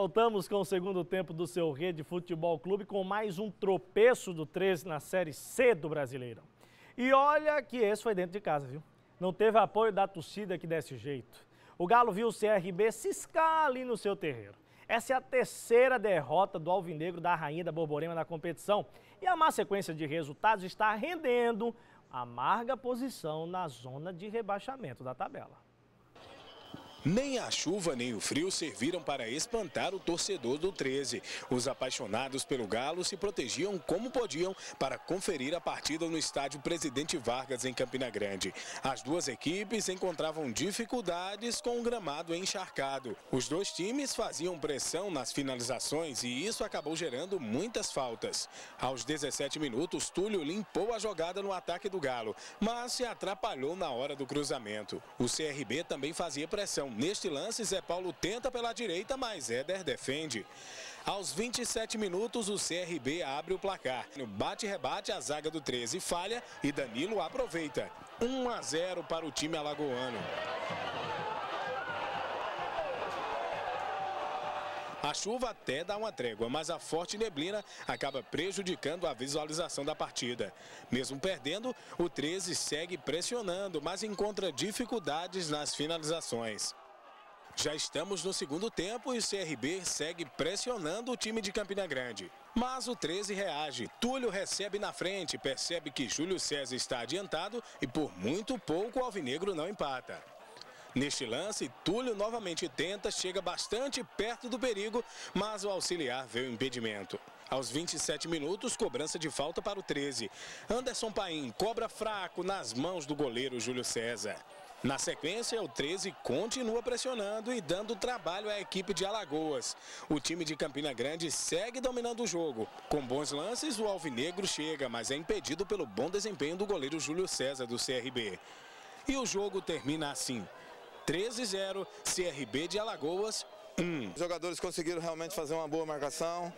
Voltamos com o segundo tempo do seu Rede Futebol Clube com mais um tropeço do 13 na Série C do Brasileirão. E olha que esse foi dentro de casa, viu? Não teve apoio da torcida aqui desse jeito. O Galo viu o CRB ciscar ali no seu terreiro. Essa é a terceira derrota do Alvinegro da Rainha da Borborema na competição. E a má sequência de resultados está rendendo amarga posição na zona de rebaixamento da tabela. Nem a chuva nem o frio serviram para espantar o torcedor do 13. Os apaixonados pelo Galo se protegiam como podiam para conferir a partida no estádio Presidente Vargas, em Campina Grande. As duas equipes encontravam dificuldades com o gramado encharcado. Os dois times faziam pressão nas finalizações e isso acabou gerando muitas faltas. Aos 17 minutos, Túlio limpou a jogada no ataque do Galo, mas se atrapalhou na hora do cruzamento. O CRB também fazia pressão. Neste lance, Zé Paulo tenta pela direita, mas Éder defende. Aos 27 minutos, o CRB abre o placar. No bate-rebate, a zaga do 13 falha e Danilo aproveita. 1-0 para o time alagoano. A chuva até dá uma trégua, mas a forte neblina acaba prejudicando a visualização da partida. Mesmo perdendo, o 13 segue pressionando, mas encontra dificuldades nas finalizações. Já estamos no segundo tempo e o CRB segue pressionando o time de Campina Grande. Mas o 13 reage. Túlio recebe na frente, percebe que Júlio César está adiantado e por muito pouco o Alvinegro não empata. Neste lance, Túlio novamente tenta, chega bastante perto do perigo, mas o auxiliar vê o impedimento. Aos 27 minutos, cobrança de falta para o 13. Anderson Paim cobra fraco nas mãos do goleiro Júlio César. Na sequência, o 13 continua pressionando e dando trabalho à equipe de Alagoas. O time de Campina Grande segue dominando o jogo. Com bons lances, o Alvinegro chega, mas é impedido pelo bom desempenho do goleiro Júlio César do CRB. E o jogo termina assim: 13-0, CRB de Alagoas, 1. Os jogadores conseguiram realmente fazer uma boa marcação,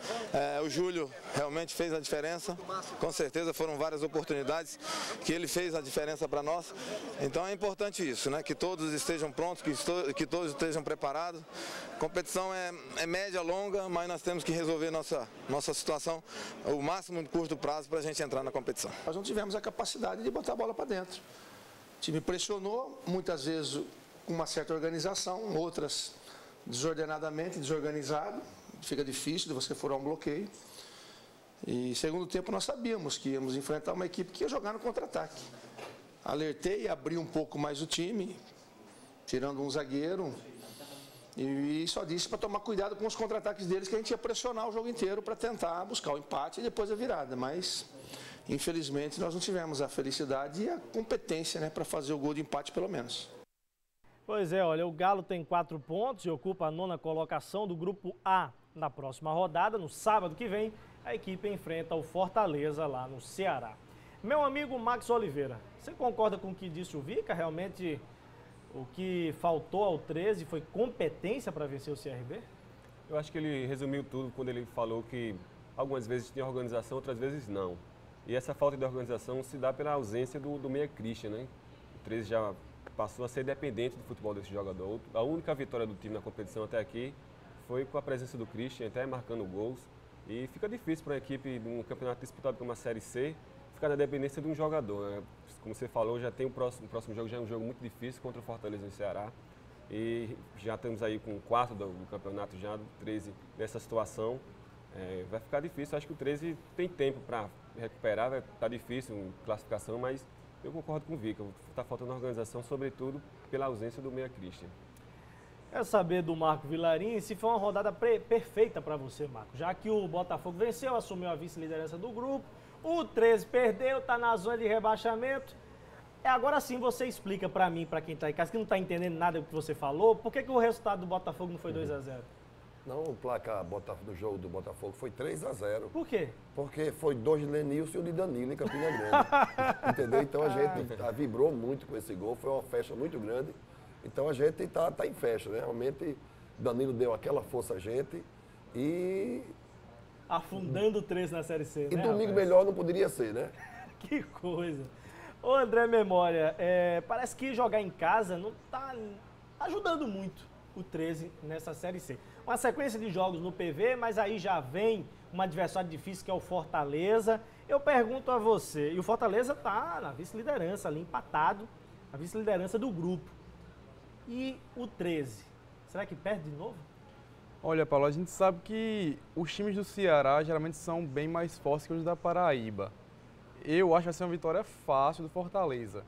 o Júlio realmente fez a diferença, com certeza foram várias oportunidades que ele fez a diferença para nós. Então é importante isso, né? Que todos estejam prontos, que todos estejam preparados. A competição é média, longa, mas nós temos que resolver nossa situação o máximo de curto prazo para a gente entrar na competição. Nós não tivemos a capacidade de botar a bola para dentro. O time pressionou, muitas vezes com uma certa organização, outras desordenadamente, desorganizado, fica difícil de você furar um bloqueio. E segundo tempo nós sabíamos que íamos enfrentar uma equipe que ia jogar no contra-ataque. Alertei, abri um pouco mais o time, tirando um zagueiro, e só disse para tomar cuidado com os contra-ataques deles, que a gente ia pressionar o jogo inteiro para tentar buscar o empate e depois a virada, mas infelizmente nós não tivemos a felicidade e a competência, né, para fazer o gol de empate pelo menos. Pois é, olha, o Galo tem 4 pontos e ocupa a 9ª colocação do Grupo A. Na próxima rodada, no sábado que vem, a equipe enfrenta o Fortaleza lá no Ceará. Meu amigo Max Oliveira, você concorda com o que disse o Vica? Realmente o que faltou ao 13 foi competência para vencer o CRB? Eu acho que ele resumiu tudo quando ele falou que algumas vezes tinha organização, outras vezes não. E essa falta de organização se dá pela ausência do meia Christian, né? O 13 já passou a ser dependente do futebol desse jogador. A única vitória do time na competição até aqui foi com a presença do Christian, até marcando gols. E fica difícil para uma equipe de um campeonato disputado como a Série C ficar na dependência de um jogador, né? Como você falou, já tem o próximo jogo, já é um jogo muito difícil contra o Fortaleza no Ceará. E já estamos aí com o 4 do campeonato já, do 13 nessa situação. Vai ficar difícil, acho que o 13 tem tempo para recuperar, vai estar difícil em classificação, mas eu concordo com o Vica, está faltando organização, sobretudo pela ausência do meia Christian. Quero saber do Marco Vilarim se foi uma rodada perfeita para você, Marco. Já que o Botafogo venceu, assumiu a vice-liderança do grupo, o 13 perdeu, está na zona de rebaixamento. Agora sim você explica para mim, para quem está em casa, que não está entendendo nada do que você falou, por que o resultado do Botafogo não foi 2-0? Não, o placar do jogo do Botafogo foi 3-0. Por quê? Porque foi 2 de Lenilson e um de Danilo em Campina Grande. Entendeu? Então a gente vibrou muito com esse gol, foi uma festa muito grande. Então a gente tá em festa, né? Realmente Danilo deu aquela força a gente e... Afundando o 13 na Série C, e né? E domingo melhor não poderia ser, né? Que coisa. Ô André Memória, parece que jogar em casa não tá ajudando muito. o 13 nessa Série C. Uma sequência de jogos no PV, mas aí já vem um adversário difícil que é o Fortaleza. Eu pergunto a você, e o Fortaleza está na vice-liderança ali, empatado, na vice-liderança do grupo. E o 13, será que perde de novo? Olha, Paulo, a gente sabe que os times do Ceará geralmente são bem mais fortes que os da Paraíba. Eu acho que vai ser uma vitória fácil do Fortaleza.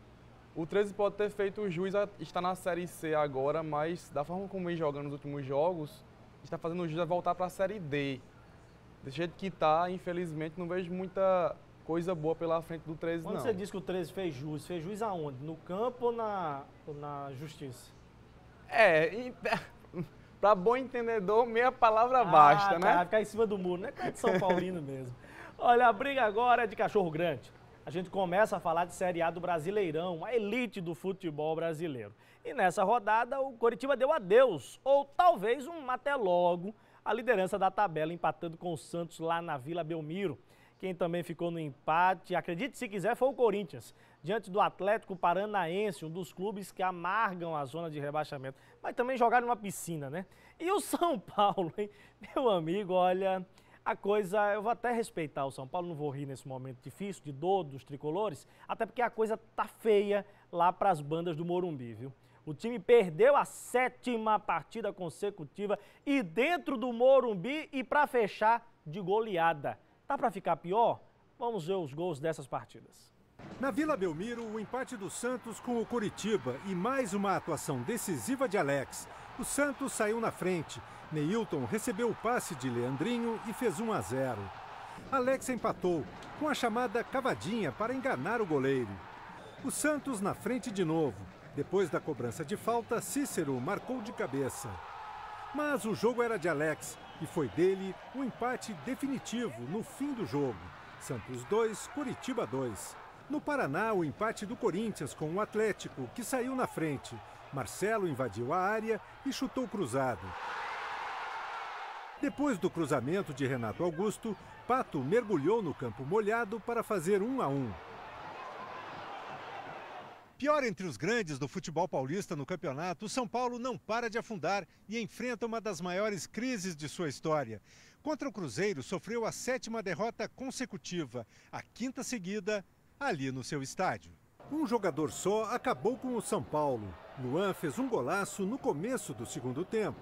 O 13 pode ter feito o jus a estar na Série C agora, mas da forma como vem jogando nos últimos jogos, está fazendo o jus a voltar para a Série D. Desse jeito que está, infelizmente, não vejo muita coisa boa pela frente do 13, Quando não. você diz que o 13 fez jus aonde? No campo ou na justiça? Para bom entendedor, meia palavra basta, né? Vai ficar em cima do muro, né? É de São Paulino mesmo. Olha, a briga agora é de cachorro grande. A gente começa a falar de Série A do Brasileirão, a elite do futebol brasileiro. E nessa rodada, o Coritiba deu adeus, ou talvez até logo, a liderança da tabela, empatando com o Santos lá na Vila Belmiro. Quem também ficou no empate, acredite se quiser, foi o Corinthians, diante do Atlético Paranaense, um dos clubes que amargam a zona de rebaixamento. Mas também jogaram numa piscina, né? E o São Paulo, hein? Meu amigo, olha, a coisa... Eu vou até respeitar o São Paulo, não vou rir nesse momento difícil, de dor dos tricolores, até porque a coisa tá feia lá para as bandas do Morumbi, viu? O time perdeu a 7ª partida consecutiva e dentro do Morumbi e para fechar, de goleada. Tá para ficar pior? Vamos ver os gols dessas partidas. Na Vila Belmiro, o empate do Santos com o Coritiba e mais uma atuação decisiva de Alex. O Santos saiu na frente. Neilton recebeu o passe de Leandrinho e fez 1-0. Alex empatou com a chamada cavadinha para enganar o goleiro. O Santos na frente de novo. Depois da cobrança de falta, Cícero marcou de cabeça. Mas o jogo era de Alex e foi dele um empate definitivo no fim do jogo. Santos 2, Coritiba 2. No Paraná, o empate do Corinthians com o Atlético, que saiu na frente. Marcelo invadiu a área e chutou cruzado. Depois do cruzamento de Renato Augusto, Pato mergulhou no campo molhado para fazer 1-1. Pior entre os grandes do futebol paulista no campeonato, o São Paulo não para de afundar e enfrenta uma das maiores crises de sua história. Contra o Cruzeiro, sofreu a 7ª derrota consecutiva, a 5ª seguida, ali no seu estádio. Um jogador só acabou com o São Paulo. Luan fez um golaço no começo do segundo tempo.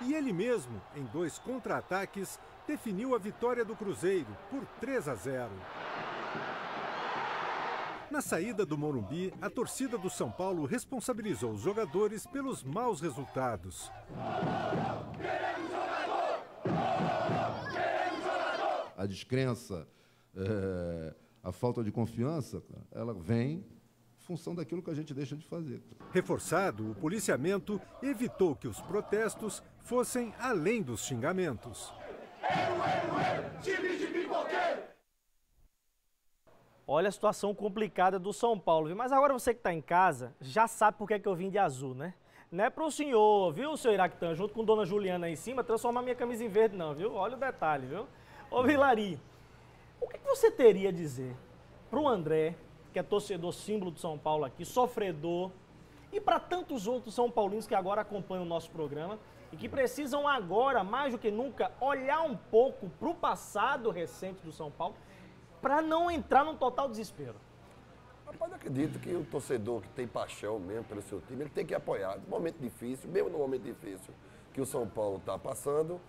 E ele mesmo, em 2 contra-ataques, definiu a vitória do Cruzeiro por 3-0. Na saída do Morumbi, a torcida do São Paulo responsabilizou os jogadores pelos maus resultados. A descrença, a falta de confiança, ela vem em função daquilo que a gente deixa de fazer. Reforçado, o policiamento evitou que os protestos fossem além dos xingamentos. Time de pipoqueiro! Olha a situação complicada do São Paulo, viu? Mas agora você que está em casa já sabe por que eu vim de azul, né? Não é para o senhor, viu, seu Iraquitã, junto com Dona Juliana aí em cima, transformar minha camisa em verde não, viu? Olha o detalhe, viu? Ô, Vilari, o que você teria a dizer para o André, que é torcedor símbolo do São Paulo aqui, sofredor, e para tantos outros São Paulinos que agora acompanham o nosso programa e que precisam agora, mais do que nunca, olhar um pouco para o passado recente do São Paulo, para não entrar num total desespero? Rapaz, eu acredito que o torcedor que tem paixão mesmo pelo seu time, ele tem que apoiar. No momento difícil, mesmo no momento difícil que o São Paulo está passando,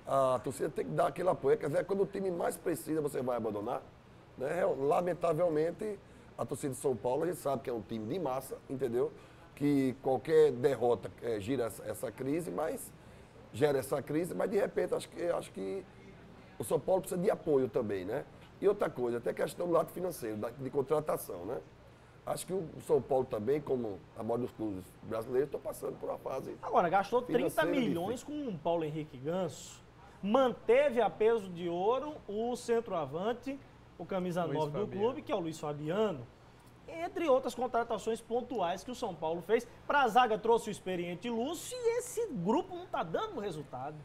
a torcida tem que dar aquele apoio. Quer dizer, quando o time mais precisa, você vai abandonar. Né? Lamentavelmente, a torcida de São Paulo, a gente sabe que é um time de massa, entendeu? Que qualquer derrota gira essa crise, mas gera essa crise, mas de repente acho que o São Paulo precisa de apoio também, né? E outra coisa, até questão do lado financeiro, de contratação, né? Acho que o São Paulo também, como a maioria dos clubes brasileiros, estão passando por uma fase. Agora, gastou 30 milhões com o Paulo Henrique Ganso, manteve a peso de ouro o centroavante, o camisa 9 do clube, que é o Luiz Fabiano, entre outras contratações pontuais que o São Paulo fez. Para a zaga trouxe o experiente Lúcio e esse grupo não está dando resultado.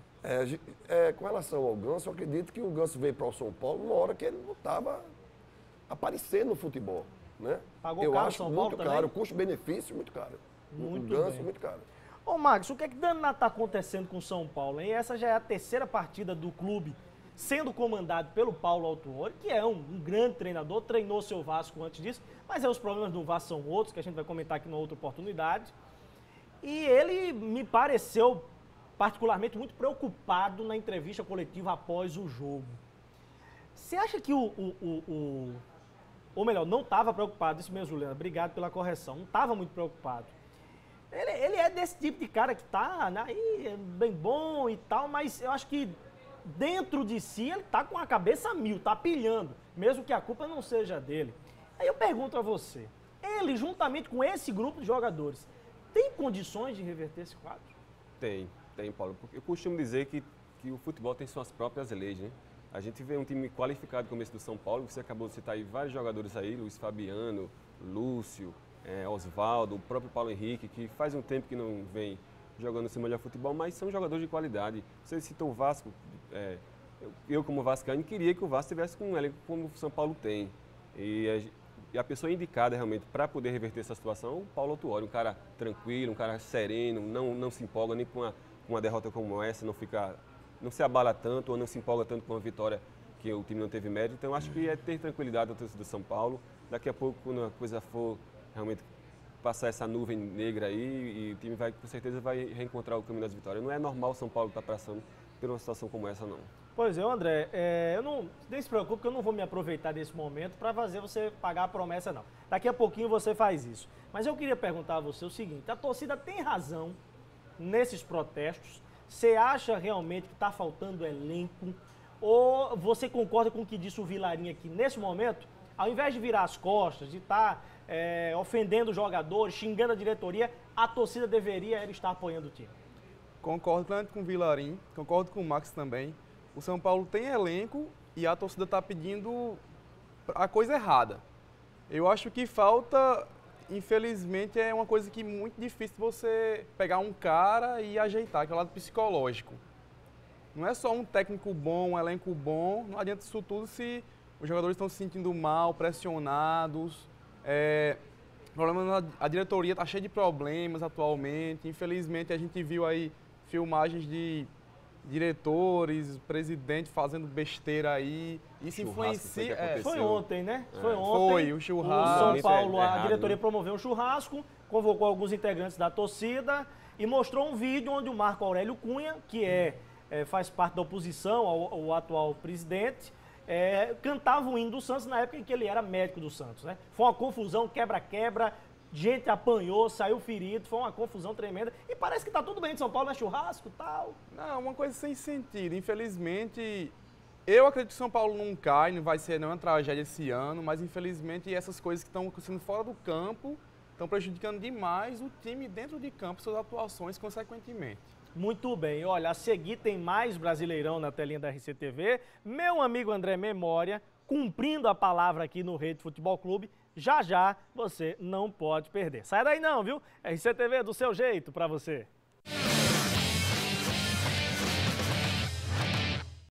Com relação ao Ganso, eu acredito que o Ganso veio para o São Paulo numa hora que ele não estava aparecendo no futebol. Né? Pagou eu caro acho São Paulo muito também? caro, custo-benefício muito caro. Muito o Ganso bem. muito caro. Ô, Max, o que é que danado está acontecendo com o São Paulo, hein? Essa já é a terceira partida do clube sendo comandado pelo Paulo Autuori, que é um grande treinador, treinou seu Vasco antes disso, mas os problemas do Vasco são outros, que a gente vai comentar aqui numa outra oportunidade. E ele me pareceu particularmente muito preocupado na entrevista coletiva após o jogo. Você acha que ou melhor, não estava preocupado, isso mesmo, Juliana, obrigado pela correção, não estava muito preocupado. Ele é desse tipo de cara que tá aí, é bem bom e tal, mas eu acho que dentro de si ele tá com a cabeça a mil, tá pilhando, mesmo que a culpa não seja dele. Aí eu pergunto a você, ele juntamente com esse grupo de jogadores, tem condições de reverter esse quadro? Tem, Paulo. Porque eu costumo dizer que o futebol tem suas próprias leis, né? A gente vê um time qualificado como esse do São Paulo, você acabou de citar aí vários jogadores aí, Luiz Fabiano, Lúcio, Osvaldo, o próprio Paulo Henrique, que faz um tempo que não vem jogando esse melhor futebol, mas são jogadores de qualidade. Você citou o Vasco, eu como vascaíno queria que o Vasco tivesse com um elenco como o São Paulo tem. E a pessoa indicada realmente para poder reverter essa situação é o Paulo Autuori, um cara tranquilo, um cara sereno, não se empolga nem com uma derrota como essa, não se abala tanto ou não se empolga tanto com uma vitória que o time não teve mérito. Então, acho que é ter tranquilidade da torcida do São Paulo. Daqui a pouco, quando a coisa for realmente passar essa nuvem negra aí, e o time com certeza vai reencontrar o caminho das vitórias. Não é normal o São Paulo estar passando por uma situação como essa, não. Pois é, André, nem se preocupe que eu não vou me aproveitar desse momento para fazer você pagar a promessa, não. Daqui a pouquinho você faz isso. Mas eu queria perguntar a você o seguinte, a torcida tem razão nesses protestos? Você acha realmente que está faltando elenco? Ou você concorda com o que disse o Vilarinho aqui nesse momento? Ao invés de virar as costas, de estar ofendendo os jogadores, xingando a diretoria, a torcida deveria estar apoiando o time. Concordo tanto com o Vilarinho, concordo com o Max também. O São Paulo tem elenco e a torcida está pedindo a coisa errada. Eu acho que falta... Infelizmente, é uma coisa que é muito difícil você pegar um cara e ajeitar, que é o lado psicológico. Não é só um técnico bom, um elenco bom, não adianta isso tudo se os jogadores estão se sentindo mal, pressionados. A diretoria está cheia de problemas atualmente. Infelizmente, a gente viu aí filmagens de diretores, presidente fazendo besteira aí. Isso influencia. Foi ontem, né? Foi ontem. Foi, o churrasco. O São Paulo, a diretoria promoveu um churrasco, convocou alguns integrantes da torcida e mostrou um vídeo onde o Marco Aurélio Cunha, que faz parte da oposição ao atual presidente, cantava o hino do Santos na época em que ele era médico do Santos, né? Foi uma confusão, quebra-quebra. Gente apanhou, saiu ferido, foi uma confusão tremenda. E parece que tá tudo bem de São Paulo, né? Churrasco e tal. Não, uma coisa sem sentido. Infelizmente, eu acredito que São Paulo não cai, não vai ser nenhuma tragédia esse ano, mas infelizmente essas coisas que estão acontecendo fora do campo estão prejudicando demais o time dentro de campo, suas atuações consequentemente. Muito bem. Olha, a seguir tem mais Brasileirão na telinha da RCTV. Meu amigo André Memória, cumprindo a palavra aqui no Rede Futebol Clube, já você não pode perder. Sai daí não, viu? RCTV do seu jeito pra você.